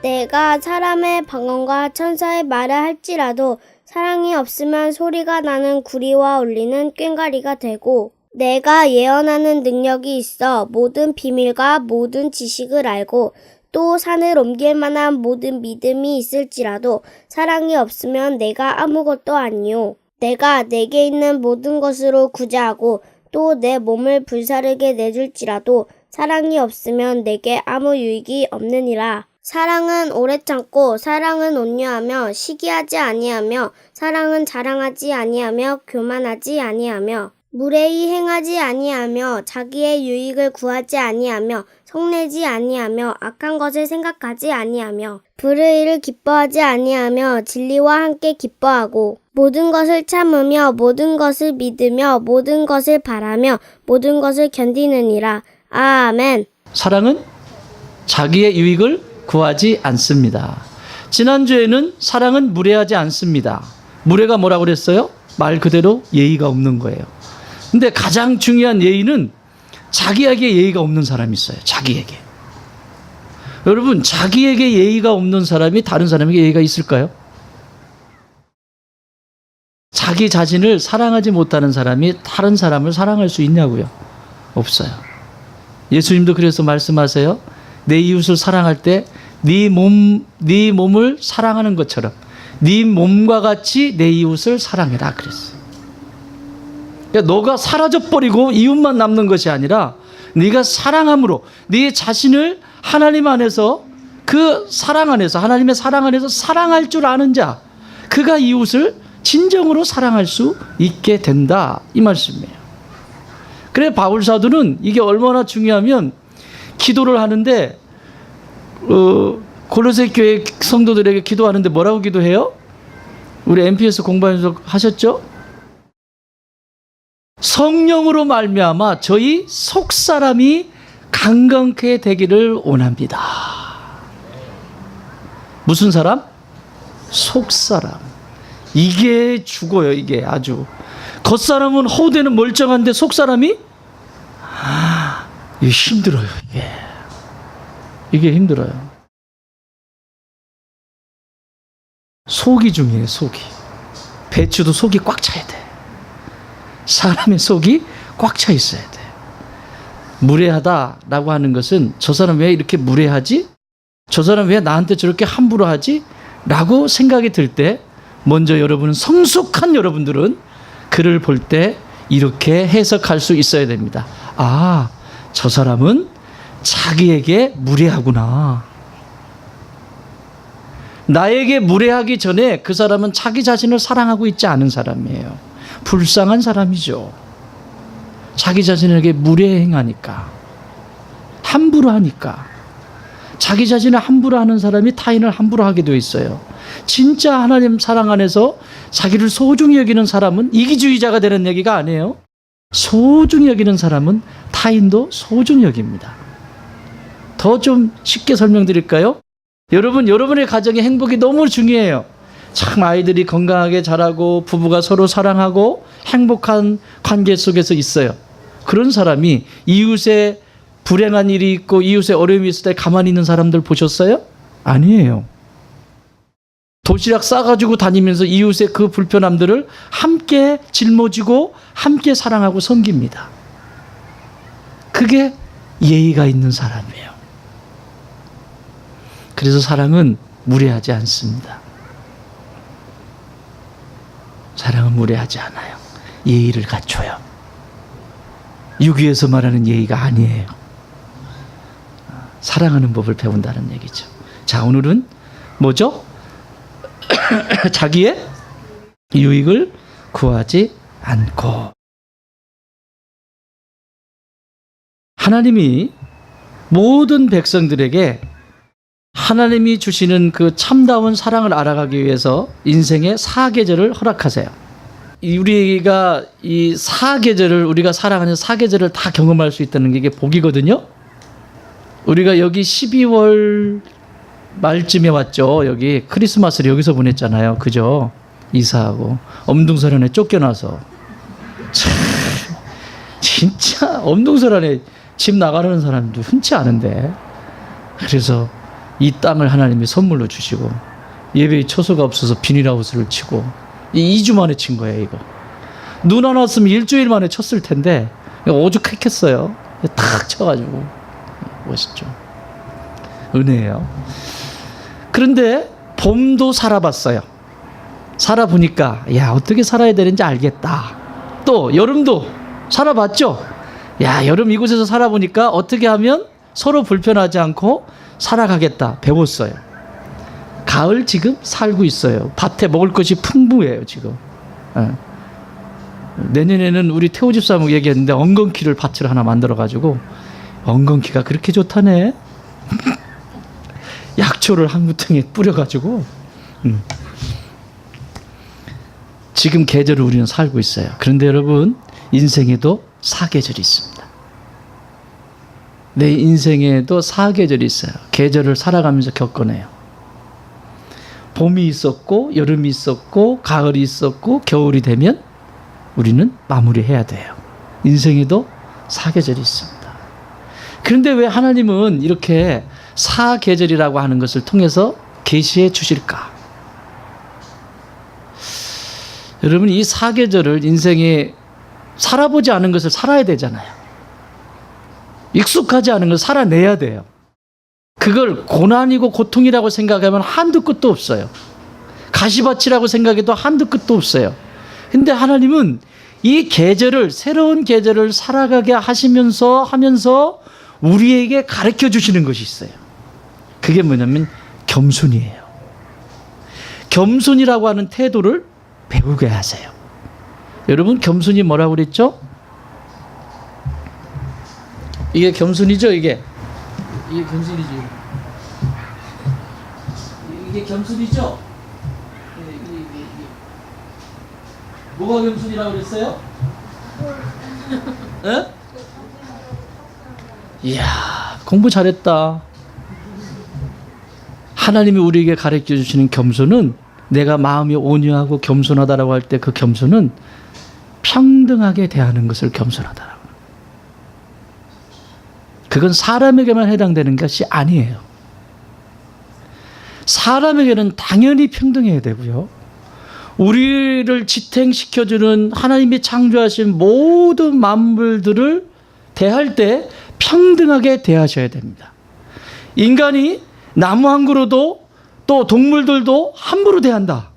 내가 사람의 방언과 천사의 말을 할지라도 사랑이 없으면 소리가 나는 구리와 울리는 꽹과리가 되고, 내가 예언하는 능력이 있어 모든 비밀과 모든 지식을 알고 또 산을 옮길 만한 모든 믿음이 있을지라도 사랑이 없으면 내가 아무것도 아니요. 내가 내게 있는 모든 것으로 구제하고 또 내 몸을 불사르게 내줄지라도 사랑이 없으면 내게 아무 유익이 없느니라. 사랑은 오래 참고 사랑은 온유하며 시기하지 아니하며 사랑은 자랑하지 아니하며 교만하지 아니하며 무례히 행하지 아니하며 자기의 유익을 구하지 아니하며 성내지 아니하며 악한 것을 생각하지 아니하며 불의를 기뻐하지 아니하며 진리와 함께 기뻐하고 모든 것을 참으며 모든 것을 믿으며 모든 것을 바라며 모든 것을 견디느니라. 아멘. 사랑은 자기의 유익을 구하지 않습니다. 지난주에는 사랑은 무례하지 않습니다. 무례가 뭐라고 그랬어요? 말 그대로 예의가 없는 거예요. 근데 가장 중요한 예의는 자기에게 예의가 없는 사람이 있어요. 자기에게. 여러분, 자기에게 예의가 없는 사람이 다른 사람에게 예의가 있을까요? 자기 자신을 사랑하지 못하는 사람이 다른 사람을 사랑할 수 있냐고요? 없어요. 예수님도 그래서 말씀하세요. 내 이웃을 사랑할 때 네 몸을 사랑하는 것처럼 네 몸과 같이 내 이웃을 사랑해라 그랬어요. 그러니까 너가 사라져버리고 이웃만 남는 것이 아니라 네가 사랑함으로 네 자신을 하나님 안에서 그 사랑 안에서 하나님의 사랑 안에서 사랑할 줄 아는 자, 그가 이웃을 진정으로 사랑할 수 있게 된다 이 말씀이에요. 그래 바울 사도는 이게 얼마나 중요하면 기도를 하는데 골로새 교회 성도들에게 기도하는데 뭐라고 기도해요? 우리 MPS 공부하면서 하셨죠? 성령으로 말미암아 저희 속사람이 강건케 되기를 원합니다. 무슨 사람? 속사람. 이게 죽어요. 이게 아주. 겉사람은 허우대는 멀쩡한데 속사람이 이게 힘들어요. 이게 힘들어요. 속이 중요해요. 속이. 배추도 속이 꽉 차야 돼. 사람의 속이 꽉 차 있어야 돼. 무례하다라고 하는 것은 저 사람 왜 이렇게 무례하지? 저 사람 왜 나한테 저렇게 함부로 하지? 라고 생각이 들 때 먼저 여러분은 성숙한 여러분들은 그를 볼 때 이렇게 해석할 수 있어야 됩니다. 아, 저 사람은 자기에게 무례하구나. 나에게 무례하기 전에 그 사람은 자기 자신을 사랑하고 있지 않은 사람이에요. 불쌍한 사람이죠. 자기 자신에게 무례행하니까, 함부로 하니까. 자기 자신을 함부로 하는 사람이 타인을 함부로 하게 되어 있어요. 진짜 하나님 사랑 안에서 자기를 소중히 여기는 사람은 이기주의자가 되는 얘기가 아니에요. 소중히 여기는 사람은 타인도 소중히 여깁니다. 더 좀 쉽게 설명드릴까요? 여러분, 여러분의 가정의 행복이 너무 중요해요. 참 아이들이 건강하게 자라고 부부가 서로 사랑하고 행복한 관계 속에서 있어요. 그런 사람이 이웃의 불행한 일이 있고 이웃의 어려움이 있을 때 가만히 있는 사람들 보셨어요? 아니에요. 도시락 싸가지고 다니면서 이웃의 그 불편함들을 함께 짊어지고 함께 사랑하고 섬깁니다. 그게 예의가 있는 사람이에요. 그래서 사랑은 무례하지 않습니다. 사랑은 무례하지 않아요. 예의를 갖춰요. 유기에서 말하는 예의가 아니에요. 사랑하는 법을 배운다는 얘기죠. 자, 오늘은 뭐죠? 자기의 유익을 구하지 않고. 하나님이 모든 백성들에게 하나님이 주시는 그 참다운 사랑을 알아가기 위해서 인생의 사계절을 허락하세요. 우리가 이 사계절을, 우리가 살아가는 사계절을 다 경험할 수 있다는 게 이게 복이거든요. 우리가 여기 12월 말쯤에 왔죠. 여기 크리스마스를 여기서 보냈잖아요. 그죠? 이사하고 엄둥설 안에 쫓겨나서 참 진짜 엄둥설 안에 집 나가는 사람도 흔치 않은데, 그래서 이 땅을 하나님이 선물로 주시고 예배의 처소가 없어서 비닐하우스를 치고 2주 만에 친 거예요. 이거 눈 안 왔으면 일주일 만에 쳤을 텐데 오죽했겠어요. 탁 쳐가지고. 멋있죠. 은혜예요. 그런데 봄도 살아봤어요. 살아보니까 야, 어떻게 살아야 되는지 알겠다. 또 여름도 살아봤죠. 야, 여름 이곳에서 살아보니까 어떻게 하면 서로 불편하지 않고 살아가겠다 배웠어요. 가을 지금 살고 있어요. 밭에 먹을 것이 풍부해요 지금. 내년에는 우리 태호 집사하고 얘기했는데 엉겅퀴를 밭을 하나 만들어가지고 엉겅퀴가 그렇게 좋다네. 약초를 한 구덩이에 뿌려가지고 지금 계절을 우리는 살고 있어요. 그런데 여러분, 인생에도 사계절이 있습니다. 내 인생에도 사계절이 있어요. 계절을 살아가면서 겪어내요. 봄이 있었고 여름이 있었고 가을이 있었고 겨울이 되면 우리는 마무리해야 돼요. 인생에도 사계절이 있습니다. 그런데 왜 하나님은 이렇게 사계절이라고 하는 것을 통해서 계시해 주실까? 여러분, 이 사계절을 인생에 살아보지 않은 것을 살아야 되잖아요. 익숙하지 않은 걸 살아내야 돼요. 그걸 고난이고 고통이라고 생각하면 한두 끝도 없어요. 가시밭이라고 생각해도 한두 끝도 없어요. 근데 하나님은 이 계절을, 새로운 계절을 살아가게 하시면서 하면서 우리에게 가르쳐 주시는 것이 있어요. 그게 뭐냐면 겸손이에요. 겸손이라고 하는 태도를 배우게 하세요. 여러분, 겸손이 뭐라고 그랬죠? 이게 겸손이죠, 이게 겸손이죠. 이게 겸손이죠? 뭐가 겸손이라고 그랬어요? 에? 이야, 공부 잘했다. 하나님이 우리에게 가르쳐 주시는 겸손은, 내가 마음이 온유하고 겸손하다라고 할 때 그 겸손은 평등하게 대하는 것을 겸손하다라고. 그건 사람에게만 해당되는 것이 아니에요. 사람에게는 당연히 평등해야 되고요. 우리를 지탱시켜주는 하나님이 창조하신 모든 만물들을 대할 때 평등하게 대하셔야 됩니다. 인간이 나무 한 그루도 또 동물들도 함부로 대한다.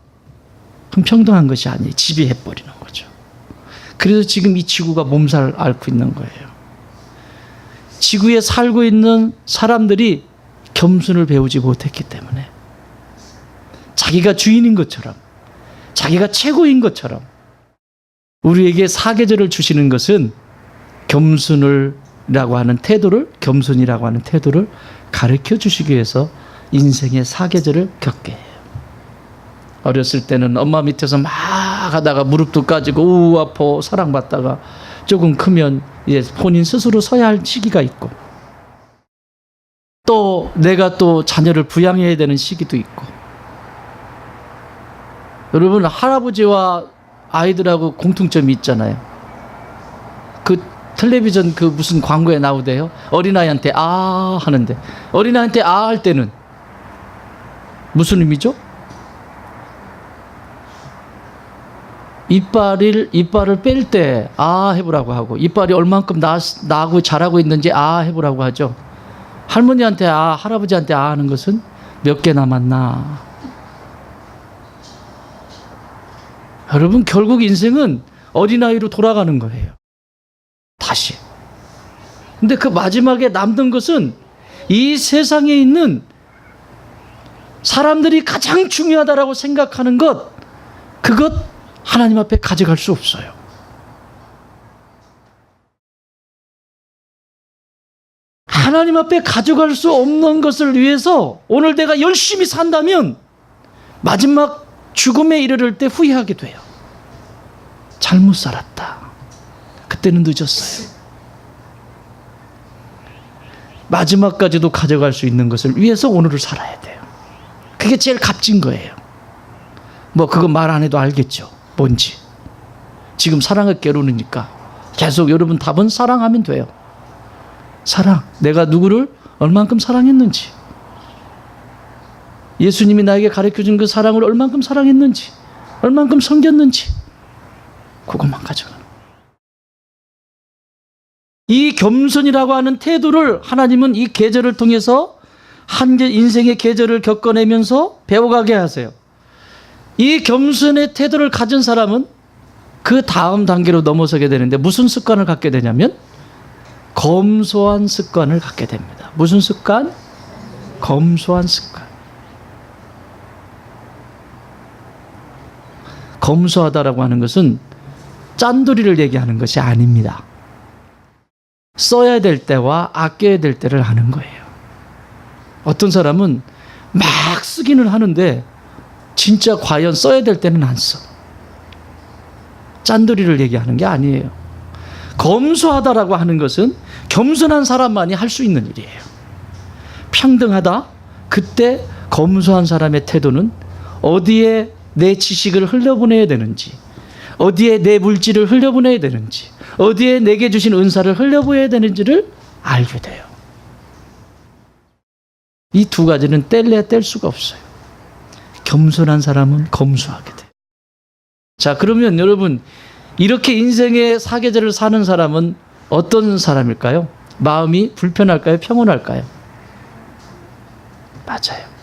그럼 평등한 것이 아니에요. 지배해버리는 거죠. 그래서 지금 이 지구가 몸살 앓고 있는 거예요. 지구에 살고 있는 사람들이 겸손을 배우지 못했기 때문에 자기가 주인인 것처럼, 자기가 최고인 것처럼 우리에게 사계절을 주시는 것은 겸손이라고 하는 태도를 가르쳐 주시기 위해서 인생의 사계절을 겪게 해요. 어렸을 때는 엄마 밑에서 막 하다가 무릎도 까지고 우우 아파 사랑받다가 조금 크면 이제 본인 스스로 서야 할 시기가 있고, 또 내가 또 자녀를 부양해야 되는 시기도 있고. 여러분, 할아버지와 아이들하고 공통점이 있잖아요. 그 텔레비전 그 무슨 광고에 나오대요. 어린아이한테 아 하는데, 어린아이한테 아 할 때는 무슨 의미죠? 이빨을 뺄 때 아 해보라고 하고, 이빨이 얼만큼 나고 자라고 있는지 아 해보라고 하죠. 할머니한테 아, 할아버지한테 아 하는 것은 몇 개 남았나. 여러분, 결국 인생은 어린아이로 돌아가는 거예요. 다시. 근데 그 마지막에 남는 것은 이 세상에 있는 사람들이 가장 중요하다라고 생각하는 것, 그것 하나님 앞에 가져갈 수 없어요. 하나님 앞에 가져갈 수 없는 것을 위해서 오늘 내가 열심히 산다면 마지막 죽음에 이르를 때 후회하게 돼요. 잘못 살았다. 그때는 늦었어요. 마지막까지도 가져갈 수 있는 것을 위해서 오늘을 살아야 돼요. 그게 제일 값진 거예요. 뭐 그거 말 안 해도 알겠죠. 뭔지. 지금 사랑을 깨우니까 계속 여러분 답은 사랑하면 돼요. 사랑. 내가 누구를 얼만큼 사랑했는지. 예수님이 나에게 가르쳐준 그 사랑을 얼만큼 사랑했는지, 얼만큼 섬겼는지 그것만 가져가. 이 겸손이라고 하는 태도를 하나님은 이 계절을 통해서 인생의 계절을 겪어내면서 배워가게 하세요. 이 겸손의 태도를 가진 사람은 그 다음 단계로 넘어서게 되는데 무슨 습관을 갖게 되냐면 검소한 습관을 갖게 됩니다. 무슨 습관? 검소한 습관. 검소하다라고 하는 것은 짠돌이를 얘기하는 것이 아닙니다. 써야 될 때와 아껴야 될 때를 하는 거예요. 어떤 사람은 막 쓰기는 하는데 진짜 과연 써야 될 때는 안 써. 짠돌이를 얘기하는 게 아니에요. 검소하다라고 하는 것은 겸손한 사람만이 할 수 있는 일이에요. 평등하다? 그때 검소한 사람의 태도는 어디에 내 지식을 흘려보내야 되는지, 어디에 내 물질을 흘려보내야 되는지, 어디에 내게 주신 은사를 흘려보내야 되는지를 알게 돼요. 이 두 가지는 뗄래야 뗄 수가 없어요. 겸손한 사람은 검소하게 돼요. 자, 그러면 여러분, 이렇게 인생의 사계절을 사는 사람은 어떤 사람일까요? 마음이 불편할까요? 평온할까요? 맞아요.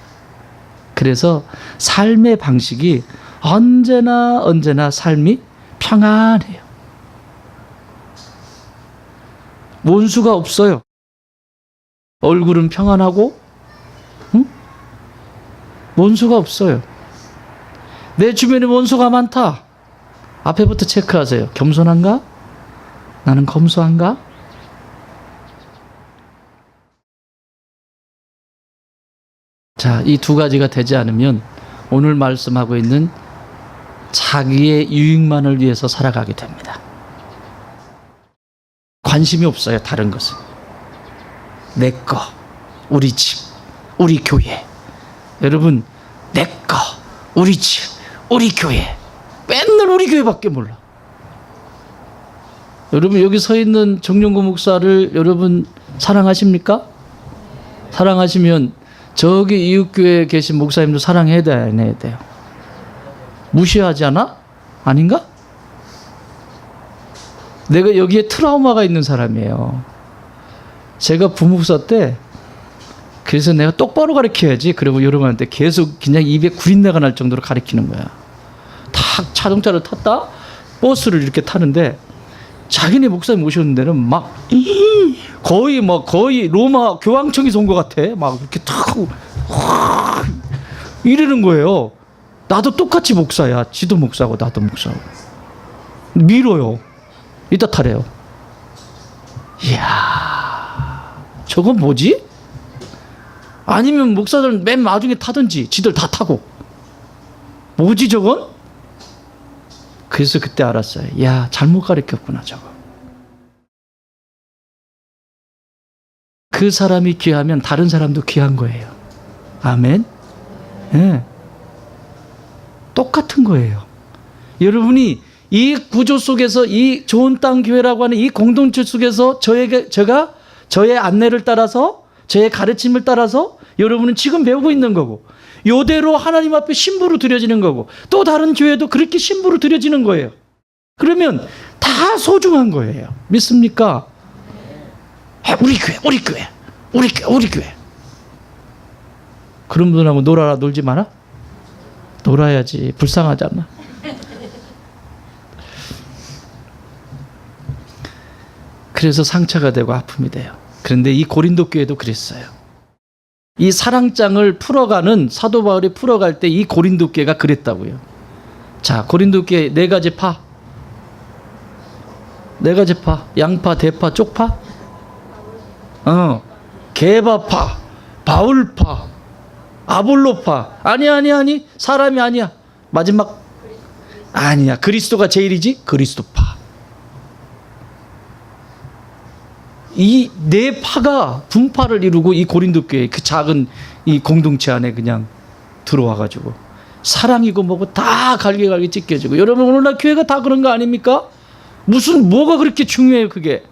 그래서 삶의 방식이 언제나 삶이 평안해요. 원수가 없어요. 얼굴은 평안하고, 원수가 없어요. 내 주변에 원수가 많다. 앞에부터 체크하세요. 겸손한가? 나는 검소한가? 자, 이 두 가지가 되지 않으면 오늘 말씀하고 있는 자기의 유익만을 위해서 살아가게 됩니다. 관심이 없어요, 다른 것은. 내 거, 우리 집, 우리 교회. 여러분, 내 거, 우리 집, 우리 교회. 맨날 우리 교회밖에 몰라. 여러분, 여기 서 있는 정용구 목사를 여러분 사랑하십니까? 사랑하시면 저기 이웃교회에 계신 목사님도 사랑해야 돼요. 무시하지 않아? 아닌가? 내가 여기에 트라우마가 있는 사람이에요. 제가 부목사 때 그래서 내가 똑바로 가르쳐야지. 그리고 여러분한테 계속 그냥 입에 구린내가 날 정도로 가르치는 거야. 탁 자동차를 탔다 버스를 이렇게 타는데 자기네 목사님 오셨는 데는 막 거의 로마 교황청에서 온 것 같아. 막 이렇게 탁 이러는 거예요. 나도 똑같이 목사야. 지도 목사고 나도 목사고. 밀어요. 이따 타래요. 이야, 저건 뭐지? 아니면 목사들은 맨 마중에 타든지 지들 다 타고. 뭐지 저건? 그래서 그때 알았어요. 야, 잘못 가르쳤구나 저거. 그 사람이 귀하면 다른 사람도 귀한 거예요. 아멘. 네. 똑같은 거예요. 여러분이 이 구조 속에서 이 좋은 땅 교회라고 하는 이 공동체 속에서 제가 저의 안내를 따라서 저의 가르침을 따라서 여러분은 지금 배우고 있는 거고, 요대로 하나님 앞에 신부로 드려지는 거고, 또 다른 교회도 그렇게 신부로 드려지는 거예요. 그러면 다 소중한 거예요. 믿습니까? 우리 교회. 그런 분들하고 놀아라, 놀지 마라? 놀아야지. 불쌍하잖아. 그래서 상처가 되고 아픔이 돼요. 그런데 이 고린도 교회도 그랬어요. 이 사랑장을 풀어가는 사도 바울이 풀어갈 때 이 고린도 교회가 그랬다고요. 자, 고린도 교회 네 가지 파. 양파, 대파, 쪽파? 개바파, 바울파, 아볼로파. 아니. 사람이 아니야. 마지막 아니야. 그리스도가 제일이지? 그리스도파. 이 네 파가 분파를 이루고 이 고린도 교회 그 작은 이 공동체 안에 그냥 들어와 가지고 사랑이고 뭐고 다 갈게 찢겨지고. 여러분, 오늘날 교회가 다 그런 거 아닙니까? 뭐가 그렇게 중요해요, 그게?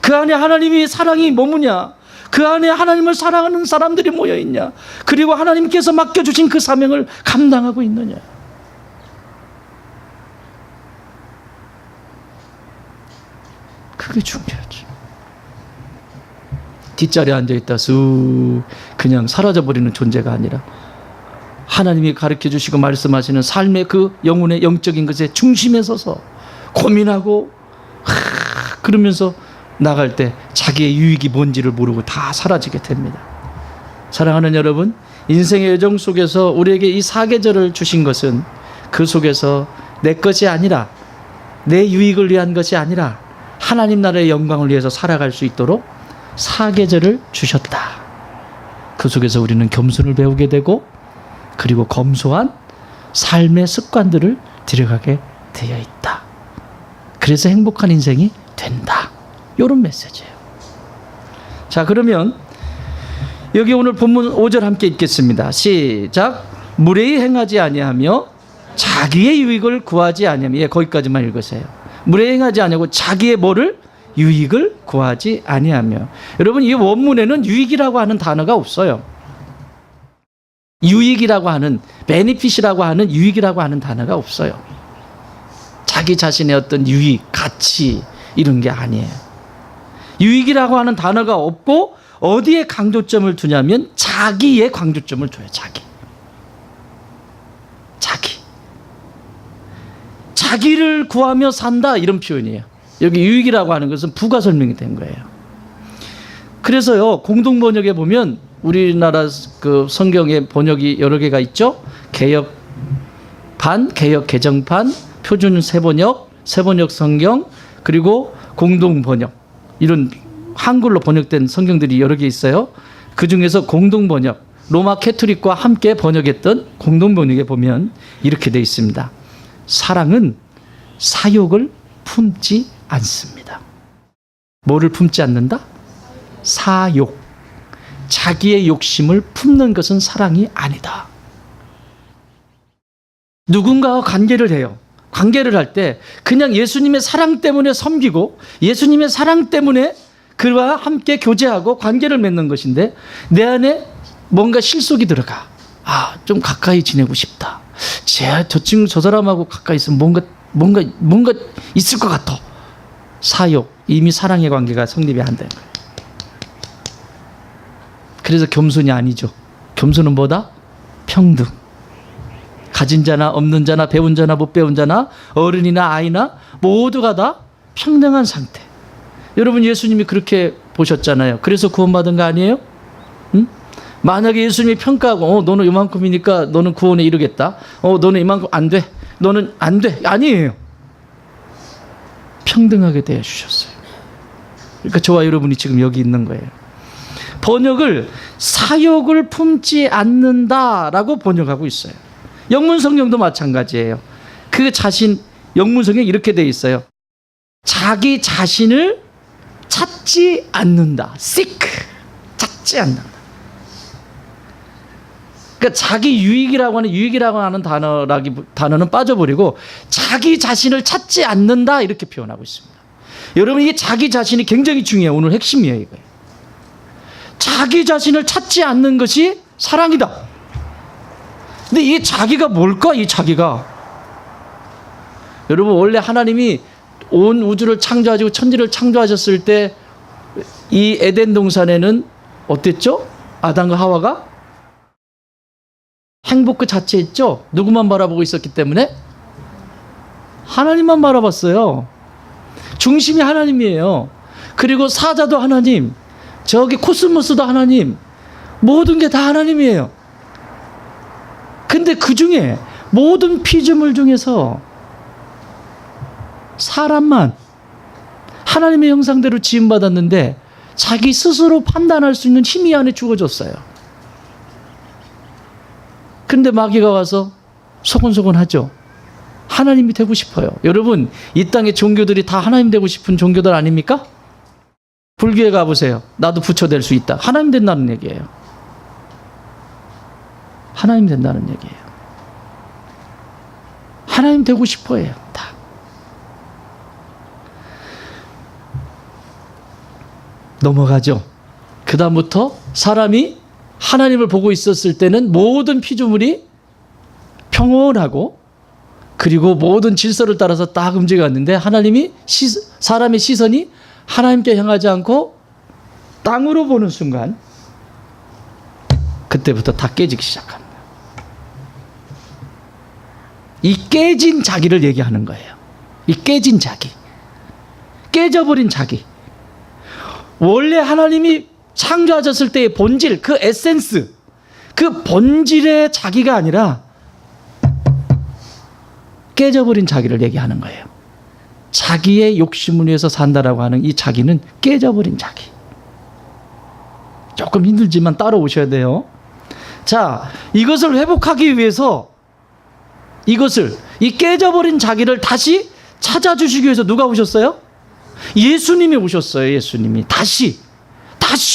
그 안에 하나님이 사랑이 머무냐? 그 안에 하나님을 사랑하는 사람들이 모여 있냐? 그리고 하나님께서 맡겨주신 그 사명을 감당하고 있느냐? 그게 중요하지. 뒷자리에 앉아있다 쑥 그냥 사라져버리는 존재가 아니라 하나님이 가르쳐주시고 말씀하시는 삶의 그 영혼의 영적인 것의 중심에 서서 고민하고 그러면서 나갈 때 자기의 유익이 뭔지를 모르고 다 사라지게 됩니다. 사랑하는 여러분, 인생의 여정 속에서 우리에게 이 사계절을 주신 것은 그 속에서 내 것이 아니라 내 유익을 위한 것이 아니라 하나님 나라의 영광을 위해서 살아갈 수 있도록 사계절을 주셨다. 그 속에서 우리는 겸손을 배우게 되고 그리고 검소한 삶의 습관들을 들여가게 되어 있다. 그래서 행복한 인생이 된다. 이런 메시지예요. 자, 그러면 여기 오늘 본문 5절 함께 읽겠습니다. 시작. 무례히 행하지 아니하며 자기의 유익을 구하지 아니하며. 예, 거기까지만 읽으세요. 무례히 행하지 아니하고 자기의 뭐를? 유익을 구하지 아니하며. 여러분, 이 원문에는 유익이라고 하는 단어가 없어요. 유익이라고 하는, 베니핏이라고 하는, 유익이라고 하는 단어가 없어요. 자기 자신의 어떤 유익, 가치 이런 게 아니에요. 유익이라고 하는 단어가 없고 어디에 강조점을 두냐면 자기에 강조점을 둬요. 자기를 구하며 산다 이런 표현이에요. 여기 유익이라고 하는 것은 부가 설명이 된 거예요. 그래서요, 공동 번역에 보면 우리나라 그 성경의 번역이 여러 개가 있죠. 개혁판, 개혁 개정판, 표준 세번역, 세번역 성경, 그리고 공동 번역, 이런 한글로 번역된 성경들이 여러 개 있어요. 그 중에서 공동 번역, 로마 캐토릭과 함께 번역했던 공동 번역에 보면 이렇게 되어 있습니다. 사랑은 사욕을 품지 않습니다. 뭐를 품지 않는다? 사욕. 자기의 욕심을 품는 것은 사랑이 아니다. 누군가와 관계를 해요. 관계를 할 때 그냥 예수님의 사랑 때문에 섬기고 예수님의 사랑 때문에 그와 함께 교제하고 관계를 맺는 것인데 내 안에 뭔가 실속이 들어가. 아, 좀 가까이 지내고 싶다. 저 친구 저 사람하고 가까이 있으면 뭔가 있을 것 같아. 사욕. 이미 사랑의 관계가 성립이 안 되는 거예요. 그래서 겸손이 아니죠. 겸손은 뭐다? 평등. 가진 자나 없는 자나 배운 자나 못 배운 자나 어른이나 아이나 모두가 다 평등한 상태. 여러분, 예수님이 그렇게 보셨잖아요. 그래서 구원받은 거 아니에요? 응? 만약에 예수님이 평가하고 너는 이만큼이니까 너는 구원에 이르겠다. 너는 이만큼 안 돼. 너는 안 돼. 아니에요. 평등하게 대해주셨어요. 그러니까 저와 여러분이 지금 여기 있는 거예요. 번역을 사욕을 품지 않는다라고 번역하고 있어요. 영문 성경도 마찬가지예요. 그 자신, 영문 성경에 이렇게 되어 있어요. 자기 자신을 찾지 않는다. seek. 찾지 않는다. 그러니까 자기 유익이라고 하는 단어는 빠져버리고 자기 자신을 찾지 않는다 이렇게 표현하고 있습니다. 여러분, 이게 자기 자신이 굉장히 중요해요. 오늘 핵심이에요, 이거. 자기 자신을 찾지 않는 것이 사랑이다. 근데 이 자기가 뭘까? 이 자기가. 여러분, 원래 하나님이 온 우주를 창조하시고 천지를 창조하셨을 때 이 에덴 동산에는 어땠죠? 아담과 하와가 행복 그 자체였죠. 누구만 바라보고 있었기 때문에? 하나님만 바라봤어요. 중심이 하나님이에요. 그리고 사자도 하나님, 저기 코스모스도 하나님, 모든 게 다 하나님이에요. 근데 그 중에 모든 피조물 중에서 사람만 하나님의 형상대로 지음받았는데 자기 스스로 판단할 수 있는 힘이 안에 주어졌어요. 근데 마귀가 와서 소곤소곤하죠. 하나님이 되고 싶어요. 여러분, 이 땅의 종교들이 다 하나님 되고 싶은 종교들 아닙니까? 불교에 가보세요. 나도 부처 될 수 있다. 하나님 된다는 얘기예요. 하나님 된다는 얘기예요. 하나님 되고 싶어해요. 다. 넘어가죠. 그 다음부터 사람이 하나님을 보고 있었을 때는 모든 피조물이 평온하고 그리고 모든 질서를 따라서 딱 움직였는데 사람의 시선이 하나님께 향하지 않고 땅으로 보는 순간 그때부터 다 깨지기 시작합니다. 이 깨진 자기를 얘기하는 거예요. 이 깨진 자기, 깨져버린 자기. 원래 하나님이 창조하셨을 때의 본질, 그 에센스, 그 본질의 자기가 아니라 깨져버린 자기를 얘기하는 거예요. 자기의 욕심을 위해서 산다라고 하는 이 자기는 깨져버린 자기. 조금 힘들지만 따라오셔야 돼요. 자, 이것을 회복하기 위해서 이 깨져버린 자기를 다시 찾아주시기 위해서 누가 오셨어요? 예수님이 오셨어요. 예수님이 다시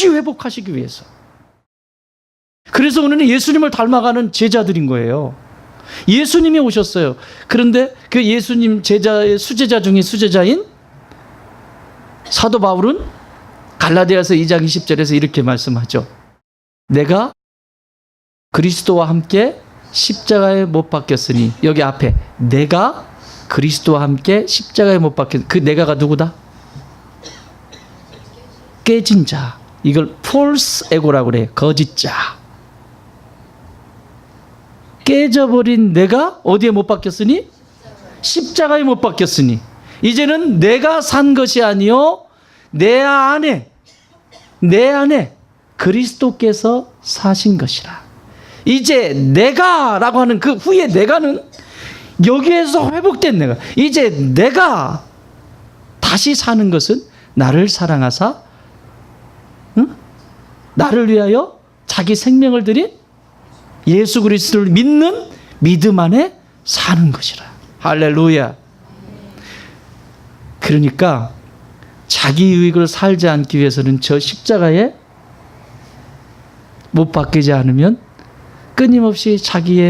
회복하시기 위해서. 그래서 오늘은 예수님을 닮아가는 제자들인 거예요. 예수님이 오셨어요. 그런데 그 예수님 제자의 수제자 중에 수제자인 사도 바울은 갈라디아서 2장 20절에서 이렇게 말씀하죠. 내가 그리스도와 함께 십자가에 못 박혔으니, 여기 앞에 내가 그리스도와 함께 십자가에 못 박혔, 그 내가가 누구다? 깨진 자. 이걸 false ego라고 그래요. 거짓 자. 깨져버린 내가 어디에 못 박혔으니? 십자가에 못 박혔으니 이제는 내가 산 것이 아니요 내 안에 그리스도께서 사신 것이라. 이제 내가라고 하는 그 후에 내가는 여기에서 회복된 내가. 이제 내가 다시 사는 것은 나를 사랑하사 나를 위하여 자기 생명을 드린 예수 그리스도를 믿는 믿음 안에 사는 것이라. 할렐루야. 그러니까 자기 유익을 살지 않기 위해서는 저 십자가에 못 박히지 않으면 끊임없이 자기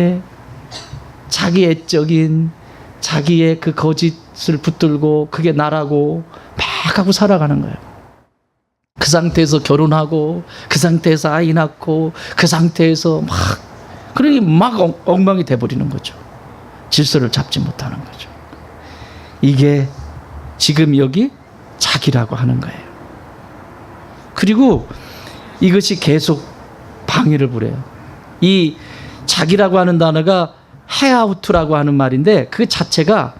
애적인 자기의 그 거짓을 붙들고 그게 나라고 막 하고 살아가는 거예요. 그 상태에서 결혼하고 그 상태에서 아이 낳고 그 상태에서 막 엉망이 돼버리는 거죠. 질서를 잡지 못하는 거죠. 이게 지금 여기 자기라고 하는 거예요. 그리고 이것이 계속 방해를 부려요. 이 자기라고 하는 단어가 해아우트라고 하는 말인데 그 자체가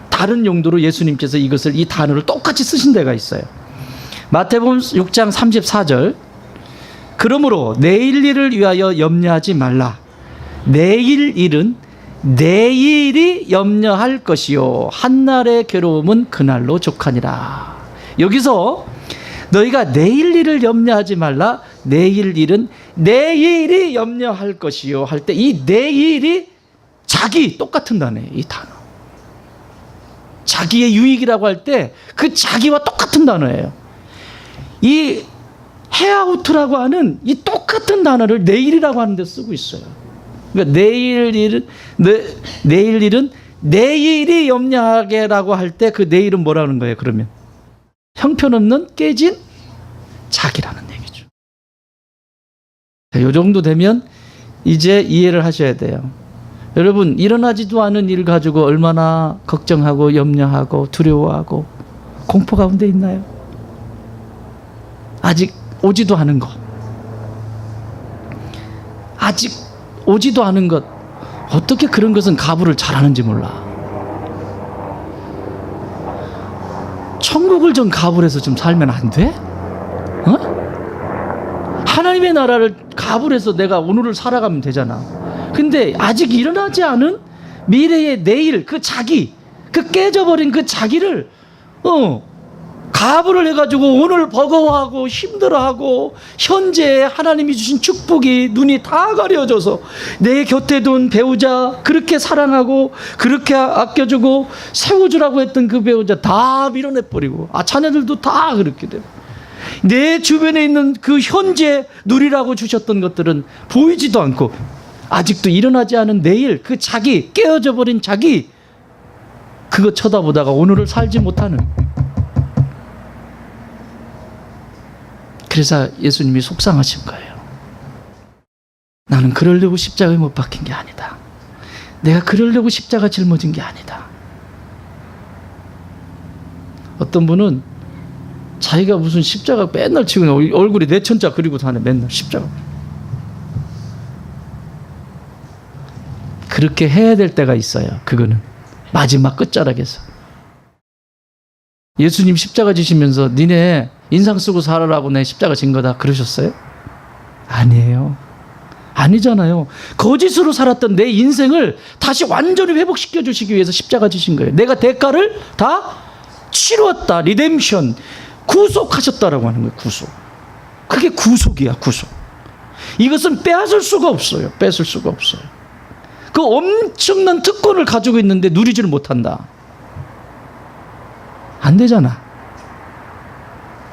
다른 용도로 예수님께서 이 단어를 똑같이 쓰신 데가 있어요. 마태복음 6장 34절. 그러므로 내일 일을 위하여 염려하지 말라. 내일 일은 내일이 염려할 것이요 한날의 괴로움은 그날로 족하니라. 여기서 너희가 내일 일을 염려하지 말라. 내일 일은 내일이 염려할 것이요 할 때 이 내일이 자기 똑같은 단어예요. 이 단어. 자기의 유익이라고 할 때 그 자기와 똑같은 단어예요. 이 해아우트라고 하는 이 똑같은 단어를 내일이라고 하는 데 쓰고 있어요. 그러니까 내일 일은 내일이 염려하게라고 할 때 그 내일은 뭐라는 거예요? 그러면 형편없는 깨진 자기라는 얘기죠. 이 정도 되면 이제 이해를 하셔야 돼요. 여러분, 일어나지도 않은 일 가지고 얼마나 걱정하고 염려하고 두려워하고 공포 가운데 있나요? 아직 오지도 않은 것. 아직 오지도 않은 것. 어떻게 그런 것은 가부를 잘하는지 몰라. 천국을 좀 가부를 해서 좀 살면 안 돼? 하나님의 나라를 가부를 해서 내가 오늘을 살아가면 되잖아. 근데 아직 일어나지 않은 미래의 내일, 그 자기, 그 깨져버린 그 자기를 가부를 해가지고 오늘 버거워하고 힘들어하고 현재 하나님이 주신 축복이 눈이 다 가려져서 내 곁에 둔 배우자 그렇게 사랑하고 그렇게 아껴주고 세워주라고 했던 그 배우자 다 밀어내버리고 자녀들도 다 그렇게 되고 내 주변에 있는 그 현재 누리라고 주셨던 것들은 보이지도 않고 아직도 일어나지 않은 내일 그 자기 깨어져 버린 자기 그거 쳐다보다가 오늘을 살지 못하는 그래서 예수님이 속상하신 거예요. 나는 그러려고 십자가에 못 박힌 게 아니다. 내가 그러려고 십자가 짊어진 게 아니다. 어떤 분은 자기가 무슨 십자가 맨날 치고 얼굴에 내천자 그리고 다네. 맨날 십자가. 그렇게 해야 될 때가 있어요. 그거는 마지막 끝자락에서. 예수님 십자가 지시면서 니네 인상 쓰고 살아라고 내 십자가 진 거다 그러셨어요? 아니에요. 아니잖아요. 거짓으로 살았던 내 인생을 다시 완전히 회복시켜 주시기 위해서 십자가 지신 거예요. 내가 대가를 다 치루었다. 리뎀션. 구속하셨다라고 하는 거예요. 구속. 그게 구속이야. 구속. 이것은 빼앗을 수가 없어요. 뺏을 수가 없어요. 그 엄청난 특권을 가지고 있는데 누리지를 못한다. 안 되잖아.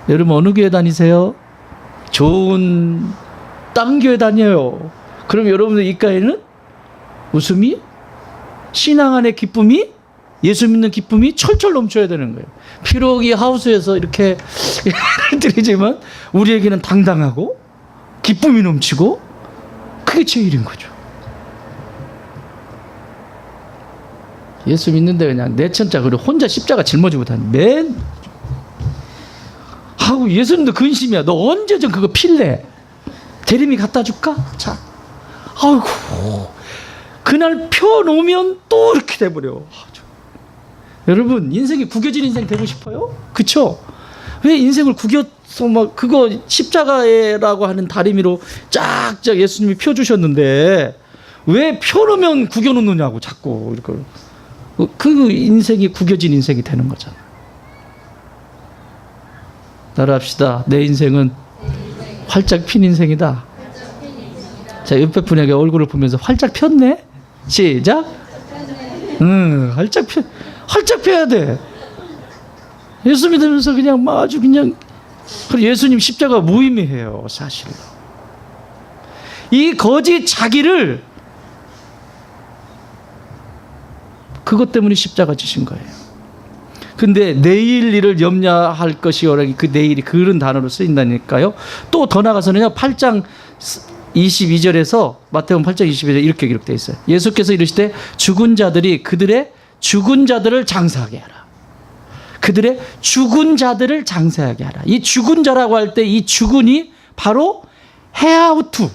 여러분 어느 교회 다니세요? 좋은 다른 교회 다녀요. 그럼 여러분들 입가에는 웃음이, 신앙 안의 기쁨이, 예수 믿는 기쁨이 철철 넘쳐야 되는 거예요. 비록 이 하우스에서 이렇게 드리지만 우리에게는 당당하고 기쁨이 넘치고 그게 제일인 거죠. 예수 믿는데 그냥 내천자 그리고 혼자 십자가 짊어지고 다니. 하고 예수님도 근심이야. 너 언제 좀 그거 필래? 대림이 갖다 줄까? 자, 아이고 그날 펴놓으면 또 이렇게 돼버려. 여러분 인생이 구겨진 인생 되고 싶어요? 그쵸? 왜 인생을 구겨서 막 그거 십자가라고 하는 다리미로 쫙쫙 예수님이 펴주셨는데 왜 펴놓으면 구겨놓느냐고 자꾸 이렇게. 그 인생이 구겨진 인생이 되는 거잖아. 따라합시다. 내 인생은 활짝 핀 인생이다. 자, 옆에 분에게 얼굴을 보면서 활짝 폈네? 시작. 활짝 펴야 돼. 예수 믿으면서 그냥 아주 그냥 예수님 십자가 무의미해요, 사실. 이 거짓 자기를 그것 때문에 십자가 지신 거예요. 근데 내일 일을 염려할 것이오라. 그 내일이 그런 단어로 쓰인다니까요. 또 더 나가서는요. 8장 22절에서 마태복음 8장 22절에 이렇게 기록되어 있어요. 예수께서 이르시되 죽은 자들이 그들의 죽은 자들을 장사하게 하라. 그들의 죽은 자들을 장사하게 하라. 이 죽은 자라고 할 때 이 죽은이 바로 헤아우투.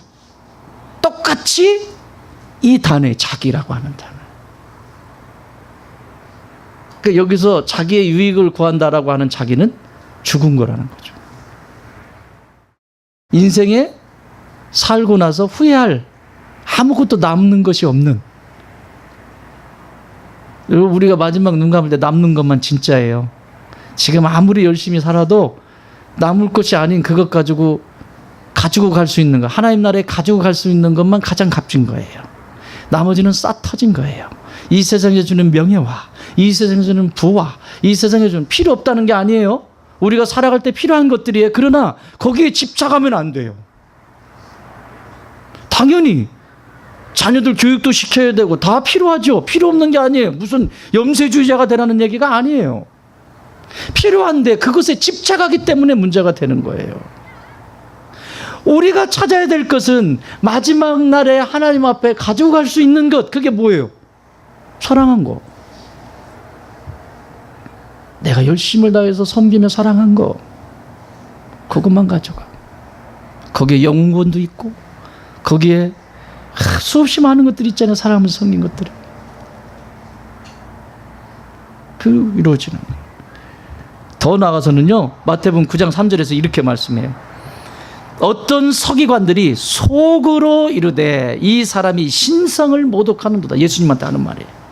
똑같이 이 단어의 자기라고 하는 단어. 그러니까 여기서 자기의 유익을 구한다라고 하는 자기는 죽은 거라는 거죠. 인생에 살고 나서 후회할 아무것도 남는 것이 없는. 여러분 우리가 마지막 눈 감을 때 남는 것만 진짜예요. 지금 아무리 열심히 살아도 남을 것이 아닌 그것 가지고 갈 수 있는 거, 하나님 나라에 가지고 갈 수 있는 것만 가장 값진 거예요. 나머지는 싹 터진 거예요. 이 세상에 주는 명예와 이 세상에 주는 부와 이 세상에 주는 필요 없다는 게 아니에요. 우리가 살아갈 때 필요한 것들이에요. 그러나 거기에 집착하면 안 돼요. 당연히 자녀들 교육도 시켜야 되고 다 필요하죠. 필요 없는 게 아니에요. 무슨 염세주의자가 되라는 얘기가 아니에요. 필요한데 그것에 집착하기 때문에 문제가 되는 거예요. 우리가 찾아야 될 것은 마지막 날에 하나님 앞에 가지고 갈 수 있는 것. 그게 뭐예요? 사랑한 거. 내가 열심을 다해서 섬기며 사랑한 거. 그것만 가져가. 거기에 영혼도 있고 거기에 수없이 많은 것들이 있잖아요. 사랑하면서 섬긴 것들이. 그 이루어지는 거예요. 더 나아가서는요. 마태복음 9장 3절에서 이렇게 말씀해요. 어떤 서기관들이 속으로 이르되 이 사람이 신성을 모독하는도다. 예수님한테 하는 말이에요.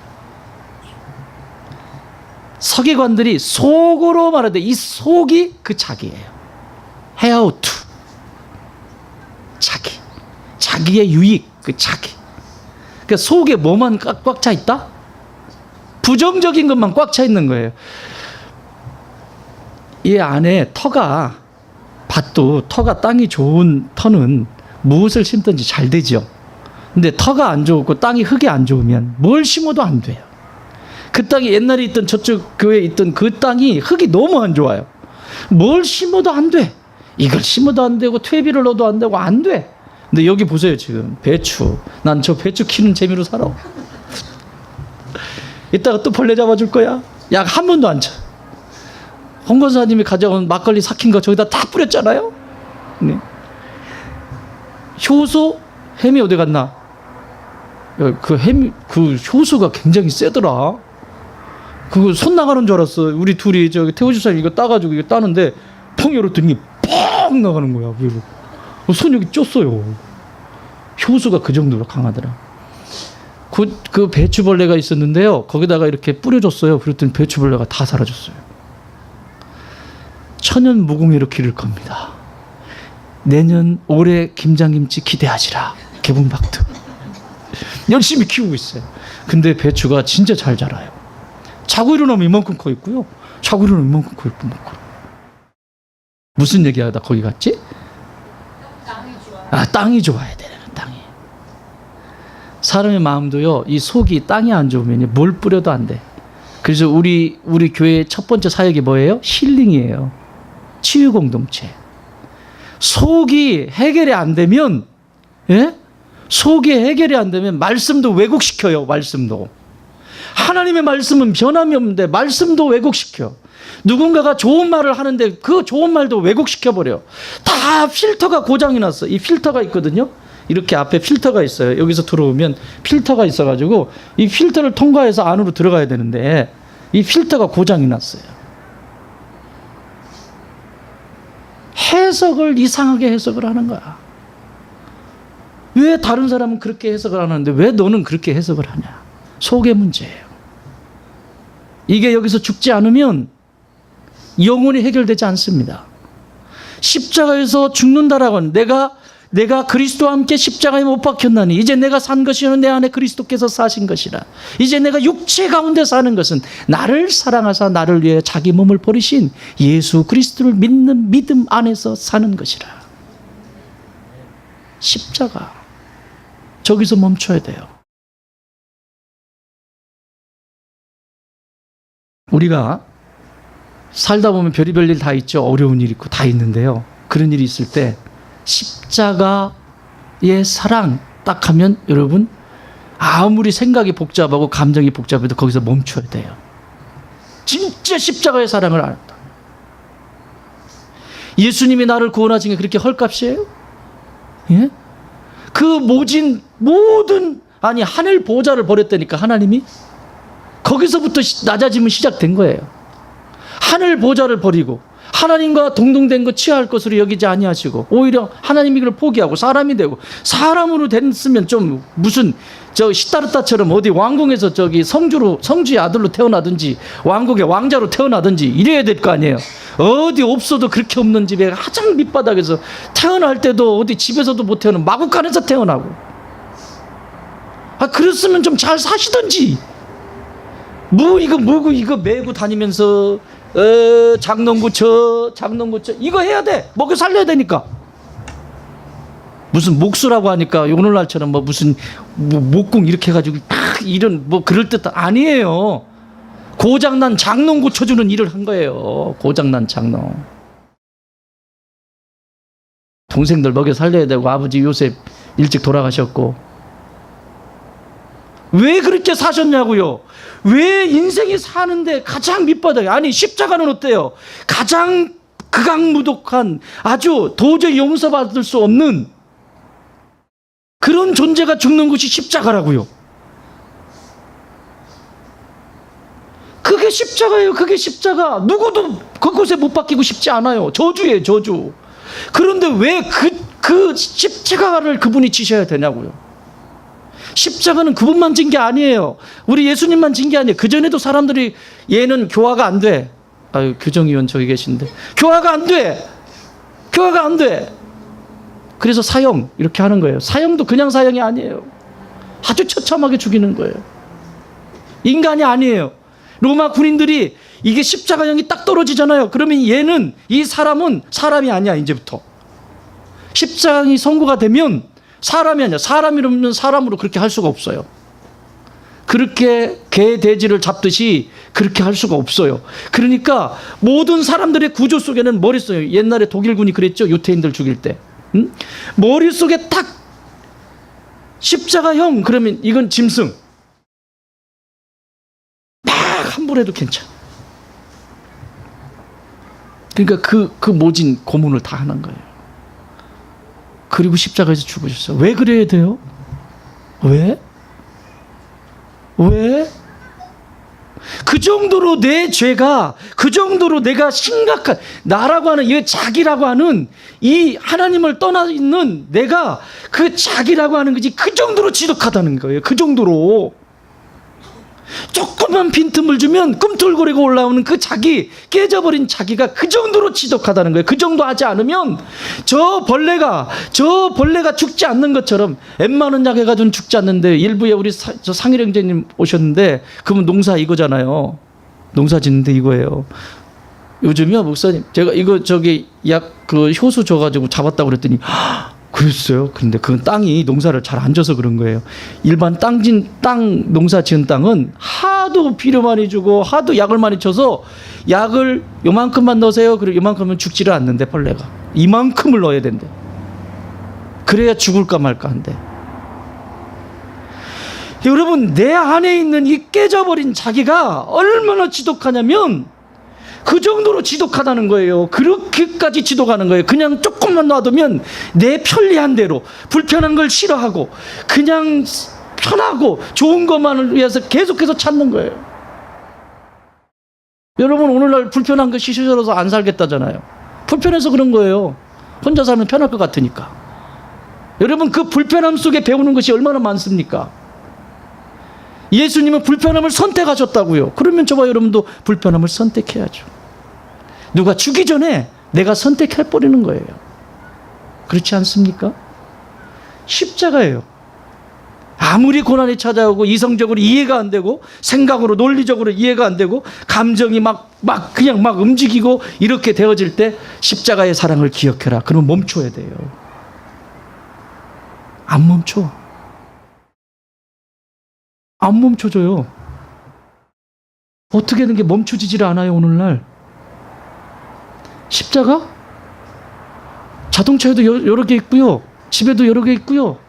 서기관들이 속으로 말하되 이 속이 그 자기예요. 헤아우투. 자기의 유익, 그 자기. 그러니까 속에 뭐만 꽉 차 있다? 부정적인 것만 꽉 차 있는 거예요. 이 안에 터가, 밭도 터가 땅이 좋은 터는 무엇을 심든지 잘 되죠. 근데 터가 안 좋고 땅이 흙이 안 좋으면 뭘 심어도 안 돼요. 그 땅이 옛날에 있던 저쪽 교회에 있던 그 땅이 흙이 너무 안 좋아요. 뭘 심어도 안 돼. 이걸 심어도 안 되고 퇴비를 넣어도 안 되고 안 돼. 근데 여기 보세요. 지금 배추. 난 저 배추 키는 재미로 살아. 이따가 또 벌레 잡아줄 거야. 약 한 번도 안 쳐. 홍 권사님이 가져온 막걸리 삭힌 거 저기다 다 뿌렸잖아요. 네. 효소 햄이 어디 갔나? 그 효소가 굉장히 세더라. 그거 손 나가는 줄 알았어. 우리 둘이 저기 태호 집사님 이거 따가지고 이거 따는데 펑 열었더니 펑 나가는 거야. 위로. 손 여기 쪘어요. 효소가 그 정도로 강하더라. 그 배추벌레가 있었는데요. 거기다가 이렇게 뿌려줬어요. 그랬더니 배추벌레가 다 사라졌어요. 천연 무궁회로 기를 겁니다. 내년 올해 김장김치 기대하시라. 개봉박두. 열심히 키우고 있어요. 근데 배추가 진짜 잘 자라요. 자고 일어나면 이만큼 커 있고요. 자고 일어나면 이만큼 커 있고 먹고. 무슨 얘기하다 거기 갔지? 땅이 좋아야 되는 땅이. 사람의 마음도요. 이 속이 땅이 안 좋으면 뭘 뿌려도 안 돼. 그래서 우리 교회의 첫 번째 사역이 뭐예요? 힐링이에요. 치유 공동체. 속이 해결이 안 되면, 예? 속이 해결이 안 되면 말씀도 왜곡시켜요. 말씀도. 하나님의 말씀은 변함이 없는데 말씀도 왜곡시켜. 누군가가 좋은 말을 하는데 그 좋은 말도 왜곡시켜버려. 다 필터가 고장이 났어. 이 필터가 있거든요. 이렇게 앞에 필터가 있어요. 여기서 들어오면 필터가 있어가지고 이 필터를 통과해서 안으로 들어가야 되는데 이 필터가 고장이 났어요. 해석을 이상하게 해석을 하는 거야. 왜 다른 사람은 그렇게 해석을 하는데 왜 너는 그렇게 해석을 하냐. 속의 문제예요. 이게 여기서 죽지 않으면 영원히 해결되지 않습니다. 십자가에서 죽는다라고 하는 내가 그리스도와 함께 십자가에 못 박혔나니 이제 내가 산 것이 아니라 내 안에 그리스도께서 사신 것이라. 이제 내가 육체 가운데 사는 것은 나를 사랑하사 나를 위해 자기 몸을 버리신 예수 그리스도를 믿는 믿음 안에서 사는 것이라. 십자가. 저기서 멈춰야 돼요. 우리가 살다 보면 별의별 일 다 있죠. 어려운 일 있고 다 있는데요. 그런 일이 있을 때 십자가의 사랑 딱 하면 여러분 아무리 생각이 복잡하고 감정이 복잡해도 거기서 멈춰야 돼요. 진짜 십자가의 사랑을 알았다. 예수님이 나를 구원하신 게 그렇게 헐값이에요? 예? 그 모든 하늘 보좌를 버렸다니까 하나님이. 거기서부터 낮아짐은 시작된 거예요. 하늘 보좌를 버리고 하나님과 동등된 것 취할 것으로 여기지 아니하시고 오히려 하나님이 그걸 포기하고 사람이 되고 사람으로 됐으면 좀 무슨 저 시타르타처럼 어디 왕궁에서 저기 성주의 아들로 태어나든지 왕국의 왕자로 태어나든지 이래야 될 거 아니에요. 어디 없어도 그렇게 없는 집에 가장 밑바닥에서 태어날 때도 어디 집에서도 못 태어나고 마구간에서 태어나고. 그랬으면 좀 잘 사시던지. 이거 메고 다니면서 장롱구쳐 이거 해야 돼. 먹여 살려야 되니까. 무슨 목수라고 하니까 오늘날처럼 무슨 목공 이렇게 해가지고 이런 그럴 듯 아니에요. 고장난 장롱 고쳐주는 일을 한 거예요. 고장난 장롱. 동생들 먹여 살려야 되고 아버지 요셉 일찍 돌아가셨고. 왜 그렇게 사셨냐고요? 왜 인생이 사는데 가장 밑바닥에. 아니 십자가는 어때요? 가장 극악무독한 아주 도저히 용서받을 수 없는 그런 존재가 죽는 것이 십자가라고요. 그게 십자가예요. 그게 십자가. 누구도 그곳에 못 박히고 싶지 않아요. 저주예요. 저주. 그런데 왜 그 십자가를 그분이 지셔야 되냐고요. 십자가는 그분만 진 게 아니에요. 우리 예수님만 진 게 아니에요. 그전에도 사람들이 얘는 교화가 안 돼. 아유, 교정위원 저기 계신데. 교화가 안 돼. 교화가 안 돼. 그래서 사형 이렇게 하는 거예요. 사형도 그냥 사형이 아니에요. 아주 처참하게 죽이는 거예요. 인간이 아니에요. 로마 군인들이 이게 십자가형이 딱 떨어지잖아요. 그러면 이 사람은 사람이 아니야. 이제부터. 십자가형이 선고가 되면 사람이 아니야. 사람이라면 사람으로 그렇게 할 수가 없어요. 그렇게 개 돼지를 잡듯이 그렇게 할 수가 없어요. 그러니까 모든 사람들의 구조 속에는 머릿속에, 옛날에 독일군이 그랬죠. 유태인들 죽일 때. 머릿속에 딱 십자가형, 그러면 이건 짐승. 막 함부로 해도 괜찮아. 그러니까 그 모진 고문을 다 하는 거예요. 그리고 십자가에서 죽으셨어요. 왜 그래야 돼요? 왜? 그 정도로 내 죄가, 그 정도로 내가 심각한, 나라고 하는, 이 자기라고 하는 이 하나님을 떠나 있는 내가 그 자기라고 하는 것이 그 정도로 지독하다는 거예요. 그 정도로. 조금만 빈틈을 주면 꿈틀거리고 올라오는 그 자기, 깨져버린 자기가 그 정도로 지독하다는 거예요. 그 정도 하지 않으면 저 벌레가 죽지 않는 것처럼, 웬만한 약 해가지고는 죽지 않는데, 일부에 우리 저 상일 형제님 오셨는데, 그분 농사 이거잖아요. 농사 짓는데 이거예요. 요즘이요, 목사님, 제가 이거 약 효수 줘가지고 잡았다고 그랬더니, 그랬어요. 근데 그 땅이 농사를 잘 안 져서 그런 거예요. 일반 농사 지은 땅은 하도 비료 많이 주고 하도 약을 많이 쳐서, 약을 요만큼만 넣으세요. 그리고 요만큼은 죽지를 않는데, 벌레가 이만큼을 넣어야 된대. 그래야 죽을까 말까 한데. 여러분, 내 안에 있는 이 깨져버린 자기가 얼마나 지독하냐면 그 정도로 지독하다는 거예요. 그렇게까지 지독하는 거예요. 그냥 조금만 놔두면 내 편리한 대로, 불편한 걸 싫어하고 그냥 편하고 좋은 것만을 위해서 계속해서 찾는 거예요. 여러분, 오늘날 불편한 거 싫어서 안 살겠다잖아요. 불편해서 그런 거예요. 혼자 살면 편할 것 같으니까. 여러분, 그 불편함 속에 배우는 것이 얼마나 많습니까? 예수님은 불편함을 선택하셨다고요. 그러면 저와 여러분도 불편함을 선택해야죠. 누가 주기 전에 내가 선택해버리는 거예요. 그렇지 않습니까? 십자가예요. 아무리 고난이 찾아오고 이성적으로 이해가 안 되고 생각으로 논리적으로 이해가 안 되고 감정이 그냥 막 움직이고 이렇게 되어질 때 십자가의 사랑을 기억해라. 그러면 멈춰야 돼요. 안 멈춰. 안 멈춰져요. 어떻게 된 게 멈춰지질 않아요, 오늘날. 십자가? 자동차에도 여러 개 있고요. 집에도 여러 개 있고요.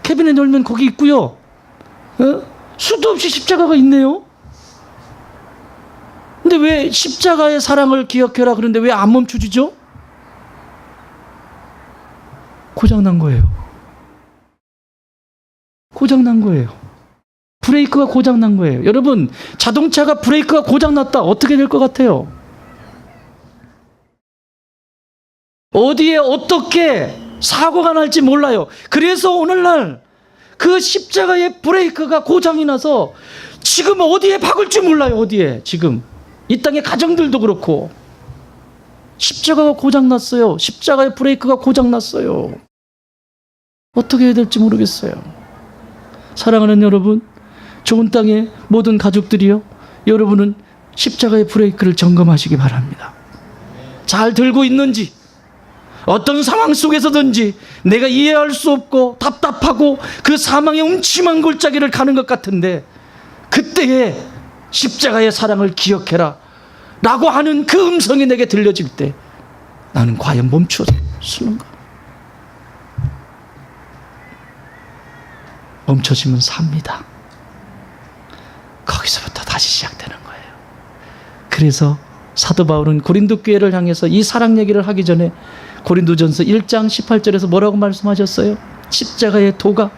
캐비넷 열면 거기 있고요. 수도 없이 십자가가 있네요. 근데 왜 십자가의 사랑을 기억해라 그런데 왜 안 멈춰지죠? 고장난 거예요. 고장난 거예요. 브레이크가 고장난 거예요. 여러분, 자동차가 브레이크가 고장났다. 어떻게 될 것 같아요? 어디에 어떻게 사고가 날지 몰라요. 그래서 오늘날 그 십자가의 브레이크가 고장이 나서 지금 어디에 박을지 몰라요. 어디에 지금 이 땅의 가정들도 그렇고 십자가가 고장났어요. 십자가의 브레이크가 고장났어요. 어떻게 해야 될지 모르겠어요. 사랑하는 여러분, 좋은 땅의 모든 가족들이요, 여러분은 십자가의 브레이크를 점검하시기 바랍니다. 잘 들고 있는지, 어떤 상황 속에서든지 내가 이해할 수 없고 답답하고 그 사망의 음침한 골짜기를 가는 것 같은데, 그때에 십자가의 사랑을 기억해라 라고 하는 그 음성이 내게 들려질 때 나는 과연 멈춰 서는가? 멈춰지면 삽니다. 거기서부터 다시 시작되는 거예요. 그래서 사도 바울은 고린도 교회를 향해서 이 사랑 얘기를 하기 전에 고린도전서 1장 18절에서 뭐라고 말씀하셨어요? 십자가의 도가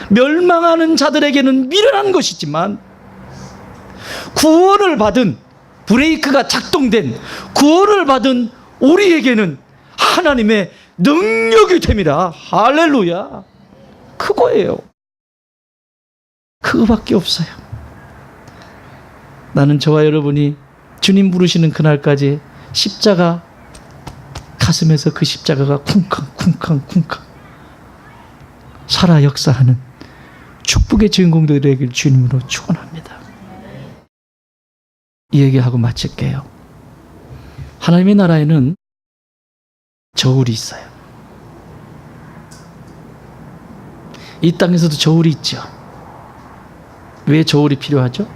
멸망하는 자들에게는 미련한 것이지만 구원을 받은, 브레이크가 작동된 구원을 받은 우리에게는 하나님의 능력이 됩니다. 할렐루야. 그거예요. 그거밖에 없어요. 나는 저와 여러분이 주님 부르시는 그날까지 십자가, 가슴에서 그 십자가가 쿵쾅 살아 역사하는 축복의 주인공들이 되길 주님으로 축원합니다. 이 얘기하고 마칠게요. 하나님의 나라에는 저울이 있어요. 이 땅에서도 저울이 있죠. 왜 저울이 필요하죠?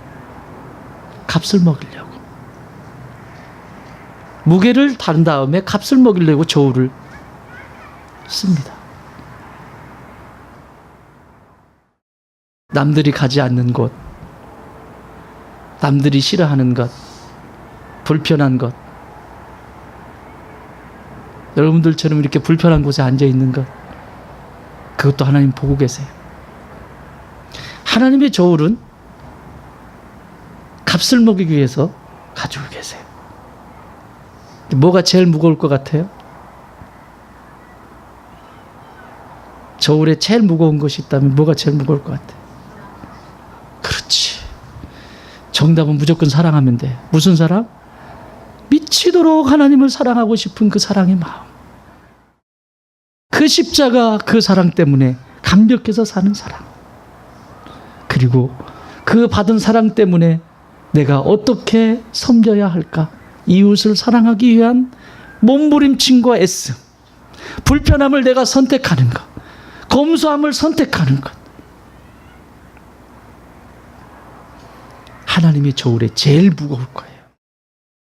값을 먹이려고. 무게를 다른 다음에 값을 먹이려고 저울을 씁니다. 남들이 가지 않는 곳, 남들이 싫어하는 것, 불편한 것, 여러분들처럼 이렇게 불편한 곳에 앉아 있는 것, 그것도 하나님 보고 계세요. 하나님의 저울은 값을 먹이기 위해서 가지고 계세요. 뭐가 제일 무거울 것 같아요? 저울에 제일 무거운 것이 있다면 뭐가 제일 무거울 것 같아요? 그렇지. 정답은 무조건 사랑하면 돼. 무슨 사랑? 미치도록 하나님을 사랑하고 싶은 그 사랑의 마음. 그 십자가, 그 사랑 때문에 감격해서 사는 사랑. 그리고 그 받은 사랑 때문에 내가 어떻게 섬겨야 할까? 이웃을 사랑하기 위한 몸부림침과 애씀. 불편함을 내가 선택하는 것. 검소함을 선택하는 것. 하나님의 저울에 제일 무거울 거예요.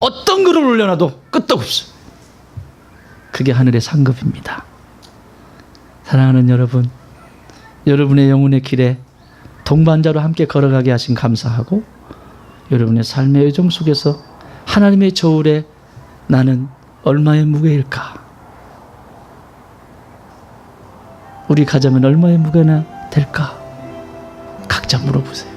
어떤 글을 올려놔도 끄떡없어요. 그게 하늘의 상급입니다. 사랑하는 여러분, 여러분의 영혼의 길에 동반자로 함께 걸어가게 하신 감사하고, 여러분의 삶의 여정 속에서 하나님의 저울에 나는 얼마의 무게일까? 우리 가자면 얼마의 무게나 될까? 각자 물어보세요.